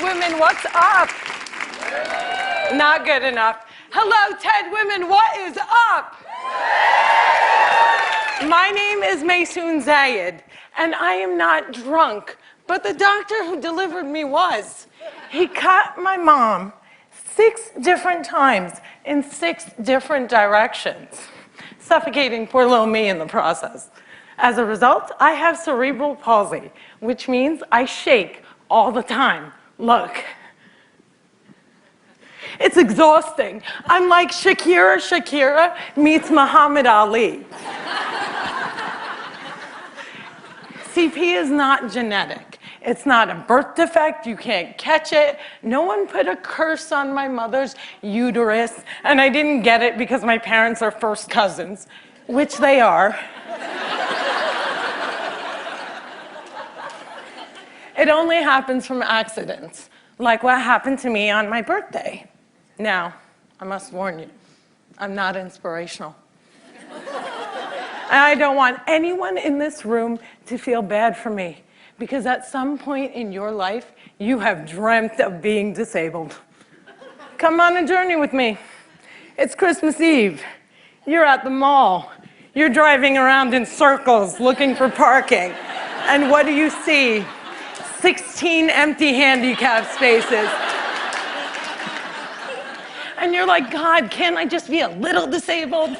women, what's up? Not good enough. Hello, TED women, what is up? My name is Maysoon Zayid, and I am not drunk, but the doctor who delivered me was. He cut my mom 6 different times in 6 different directions, suffocating poor little me in the process. As a result, I have cerebral palsy, which means I shake all the time. Look. It's exhausting. I'm like Shakira meets Muhammad Ali. CP is not genetic. It's not a birth defect. You can't catch it. No one put a curse on my mother's uterus, and I didn't get it because my parents are first cousins, which they are. It only happens from accidents, like what happened to me on my birthday. Now, I must warn you, I'm not inspirational. And I don't want anyone in this room to feel bad for me, because at some point in your life, you have dreamt of being disabled. Come on a journey with me. It's Christmas Eve. You're at the mall. You're driving around in circles looking for parking. And what do you see? 16 empty handicap spaces. And you're like, God, can't I just be a little disabled?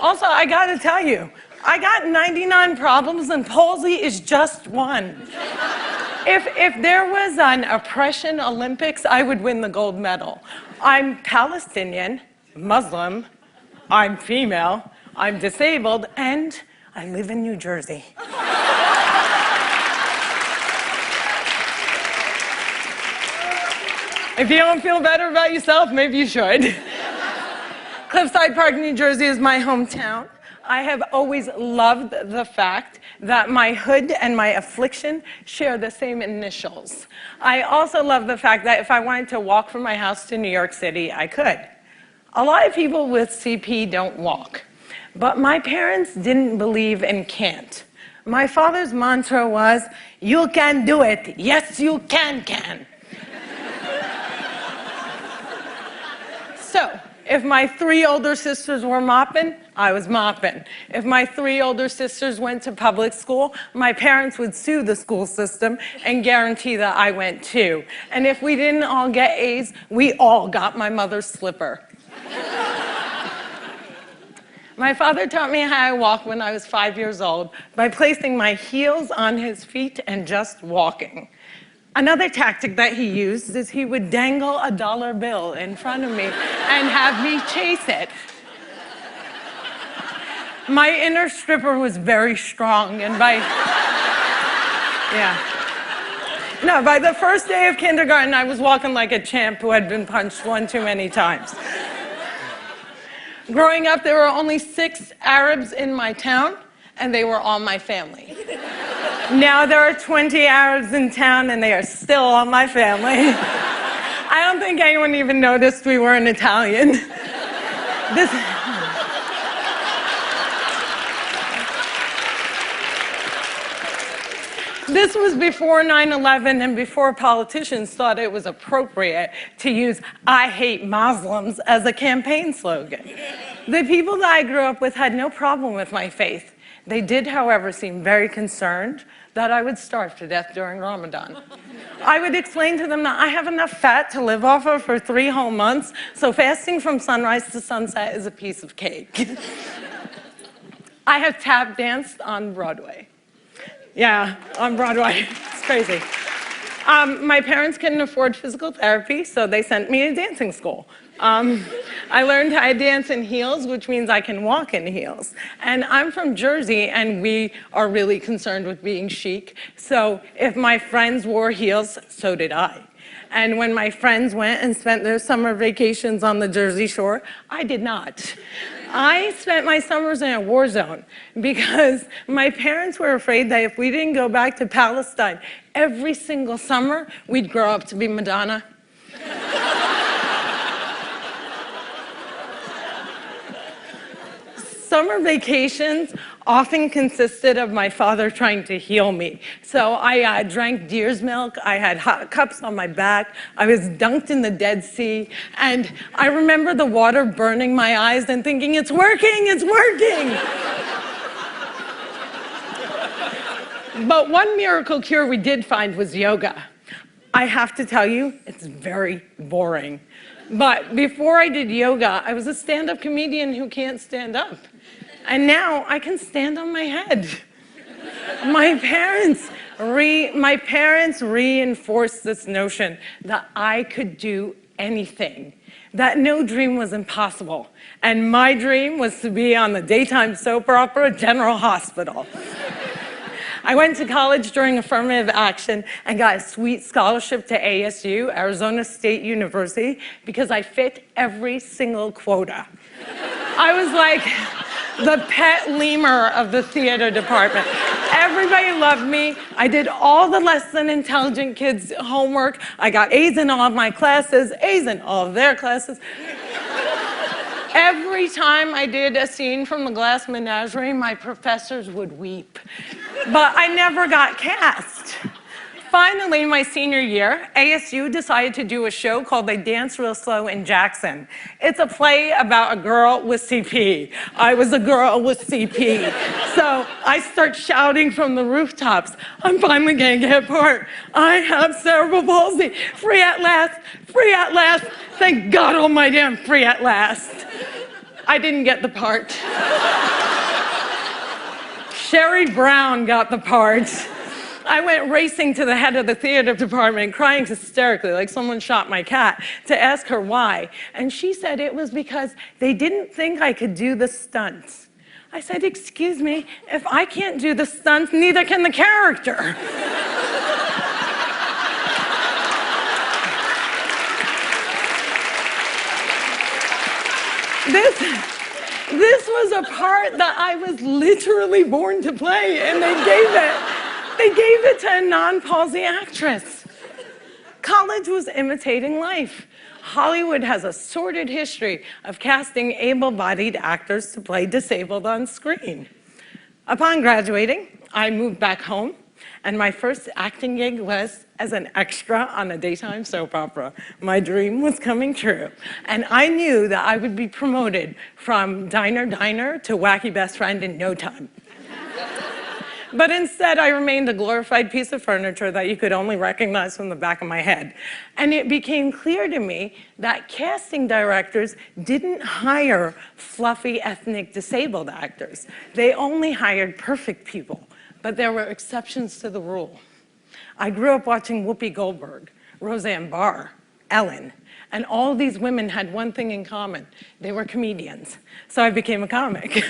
Also, I gotta tell you, I got 99 problems and palsy is just one. If there was an oppression Olympics, I would win the gold medal. I'm Palestinian, Muslim, I'm female, I'm disabled, and I live in New Jersey. If you don't feel better about yourself, maybe you should. Cliffside Park, New Jersey is my hometown. I have always loved the fact that my hood and my affliction share the same initials. I also love the fact that if I wanted to walk from my house to New York City, I could. A lot of people with CP don't walk, but my parents didn't believe in can't. My father's mantra was, you can do it. Yes, you can. So, if my 3 older sisters were mopping, I was mopping. If my 3 older sisters went to public school, my parents would sue the school system and guarantee that I went too. And if we didn't all get A's, we all got my mother's slipper. My father taught me how to walk when I was 5 years old by placing my heels on his feet and just walking. Another tactic that he used is he would dangle a dollar bill in front of me and have me chase it. My inner stripper was very strong, and by the first day of kindergarten, I was walking like a champ who had been punched one too many times. Growing up, there were only 6 Arabs in my town, and they were all my family. Now there are 20 Arabs in town, and they are still all my family. I don't think anyone even noticed we weren't Italian. This was before 9/11 and before politicians thought it was appropriate to use "I hate Muslims" as a campaign slogan. The people that I grew up with had no problem with my faith. They did, however, seem very concerned that I would starve to death during Ramadan. I would explain to them that I have enough fat to live off of for 3 whole months, so fasting from sunrise to sunset is a piece of cake. I have tap danced on Broadway. Yeah, on Broadway. It's crazy. My parents couldn't afford physical therapy, so they sent me to dancing school. I learned how to dance in heels, which means I can walk in heels. And I'm from Jersey, and we are really concerned with being chic. So if my friends wore heels, so did I. And when my friends went and spent their summer vacations on the Jersey Shore, I did not. I spent my summers in a war zone because my parents were afraid that if we didn't go back to Palestine every single summer, we'd grow up to be Madonna. Summer vacations often consisted of my father trying to heal me. So I drank deer's milk, I had hot cups on my back, I was dunked in the Dead Sea, and I remember the water burning my eyes and thinking, it's working, it's working! But one miracle cure we did find was yoga. I have to tell you, it's very boring. But before I did yoga, I was a stand-up comedian who can't stand up. And now I can stand on my head. My parents reinforced this notion that I could do anything, that no dream was impossible. And my dream was to be on the daytime soap opera General Hospital. I went to college during affirmative action and got a sweet scholarship to ASU, Arizona State University, because I fit every single quota. I was like the pet lemur of the theater department. Everybody loved me. I did all the less than intelligent kids' homework. I got A's in all of my classes, A's in all of their classes. Every time I did a scene from The Glass Menagerie, my professors would weep. But I never got cast. Finally, my senior year, ASU decided to do a show called They Dance Real Slow in Jackson. It's a play about a girl with CP. I was a girl with CP. So I start shouting from the rooftops, I'm finally gonna get a part. I have cerebral palsy. Free at last, free at last. Thank God almighty I'm free at last. I didn't get the part. Sherry Brown got the part. I went racing to the head of the theater department, crying hysterically like someone shot my cat, to ask her why. And she said it was because they didn't think I could do the stunts. I said, excuse me, if I can't do the stunts, neither can the character. This was a part that I was literally born to play, and they gave it to a non-palsy actress. College was imitating life. Hollywood has a sordid history of casting able-bodied actors to play disabled on screen. Upon graduating, I moved back home, and my first acting gig was as an extra on a daytime soap opera. My dream was coming true, and I knew that I would be promoted from diner to wacky best friend in no time. But instead, I remained a glorified piece of furniture that you could only recognize from the back of my head. And it became clear to me that casting directors didn't hire fluffy ethnic disabled actors. They only hired perfect people, but there were exceptions to the rule. I grew up watching Whoopi Goldberg, Roseanne Barr, Ellen, and all these women had one thing in common. They were comedians. So I became a comic.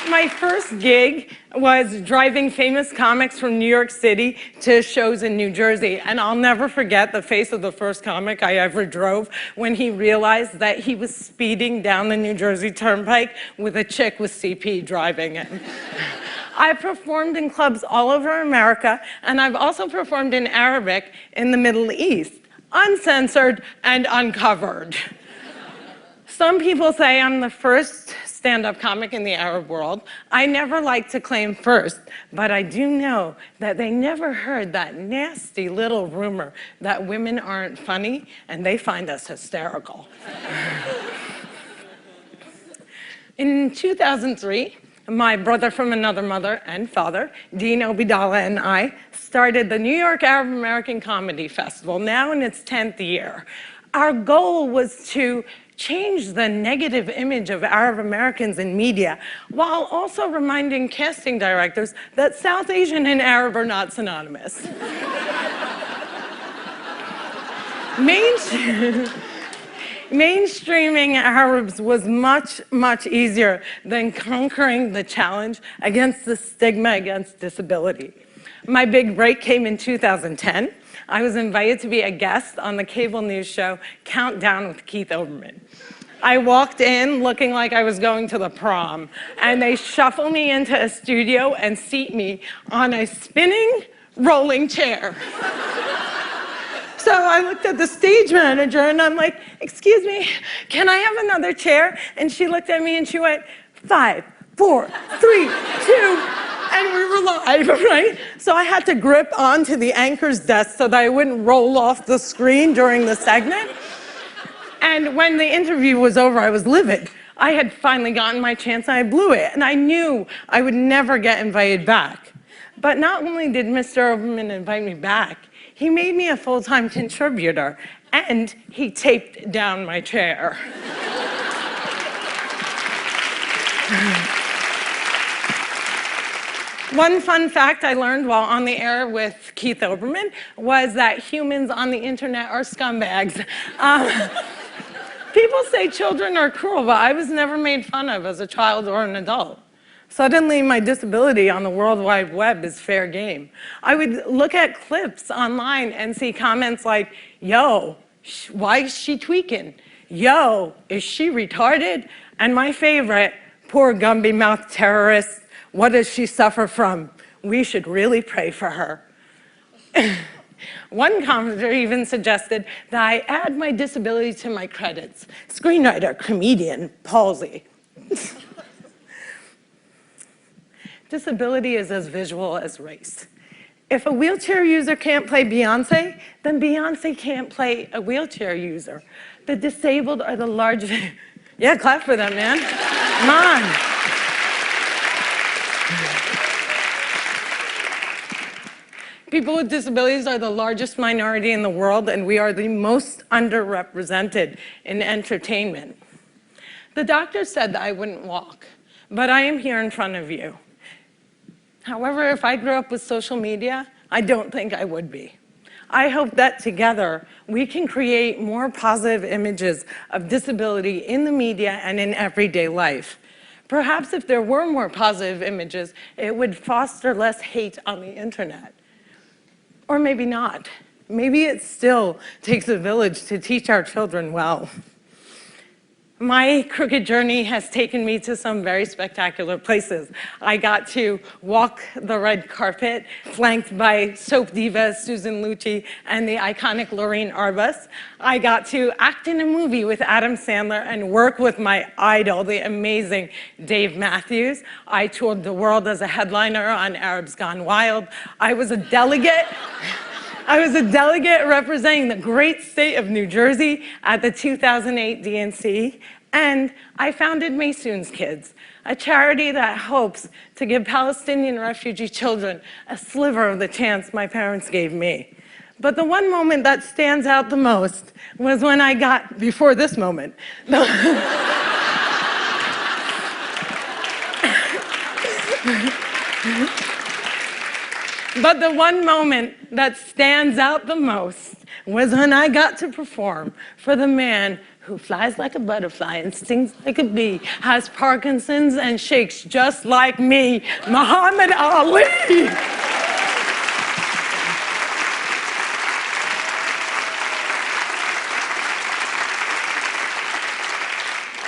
My first gig was driving famous comics from New York City to shows in New Jersey. And I'll never forget the face of the first comic I ever drove when he realized that he was speeding down the New Jersey Turnpike with a chick with CP driving him. I performed in clubs all over America, and I've also performed in Arabic in the Middle East, uncensored and uncovered. Some people say I'm the first stand-up comic in the Arab world. I never like to claim first, but I do know that they never heard that nasty little rumor that women aren't funny and they find us hysterical. In 2003, my brother from another mother and father, Dean Obidallah, and I started the New York Arab American Comedy Festival, now in its 10th year. Our goal was to change the negative image of Arab Americans in media, while also reminding casting directors that South Asian and Arab are not synonymous. Mainstreaming Arabs was much, much easier than conquering the challenge against the stigma against disability. My big break came in 2010. I was invited to be a guest on the cable news show Countdown with Keith Olbermann. I walked in looking like I was going to the prom, and they shuffle me into a studio and seat me on a spinning rolling chair. So I looked at the stage manager and I'm like, excuse me, can I have another chair? And she looked at me and she went, 5, 4, 3, 2, and we were live, right? So I had to grip onto the anchor's desk so that I wouldn't roll off the screen during the segment. And when the interview was over, I was livid. I had finally gotten my chance and I blew it. And I knew I would never get invited back. But not only did Mr. Oberman invite me back, he made me a full-time contributor and he taped down my chair. One fun fact I learned while on the air with Keith Olbermann was that humans on the internet are scumbags. People say children are cruel, but I was never made fun of as a child or an adult. Suddenly, my disability on the World Wide Web is fair game. I would look at clips online and see comments like, yo, why is she tweaking? Yo, is she retarded? And my favorite, poor Gumby-mouthed terrorist, what does she suffer from? We should really pray for her. One commenter even suggested that I add my disability to my credits. Screenwriter, comedian, palsy. Disability is as visual as race. If a wheelchair user can't play Beyonce, then Beyonce can't play a wheelchair user. The disabled are the largest... Yeah, clap for them, man. Come on. People with disabilities are the largest minority in the world, and we are the most underrepresented in entertainment. The doctor said that I wouldn't walk, but I am here in front of you. However, if I grew up with social media, I don't think I would be. I hope that together we can create more positive images of disability in the media and in everyday life. Perhaps if there were more positive images, it would foster less hate on the internet. Or maybe not. Maybe it still takes a village to teach our children well. My crooked journey has taken me to some very spectacular places. I got to walk the red carpet, flanked by soap diva Susan Lucci and the iconic Lorraine Arbus. I got to act in a movie with Adam Sandler and work with my idol, the amazing Dave Matthews. I toured the world as a headliner on Arabs Gone Wild. I was a delegate representing the great state of New Jersey at the 2008 DNC, and I founded Maysoon's Kids, a charity that hopes to give Palestinian refugee children a sliver of the chance my parents gave me. But the one moment that stands out the most was when I got, before this moment, but the one moment that stands out the most was when I got to perform for the man who flies like a butterfly and stings like a bee, has Parkinson's and shakes just like me, Muhammad Ali.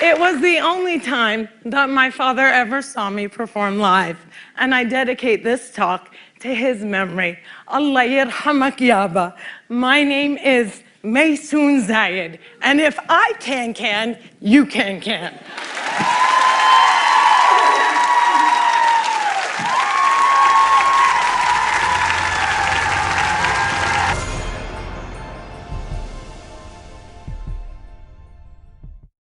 It was the only time that my father ever saw me perform live, and I dedicate this talk to his memory. Allah yarhamak yaba. My name is Maysoon Zayid, and if I can, you can.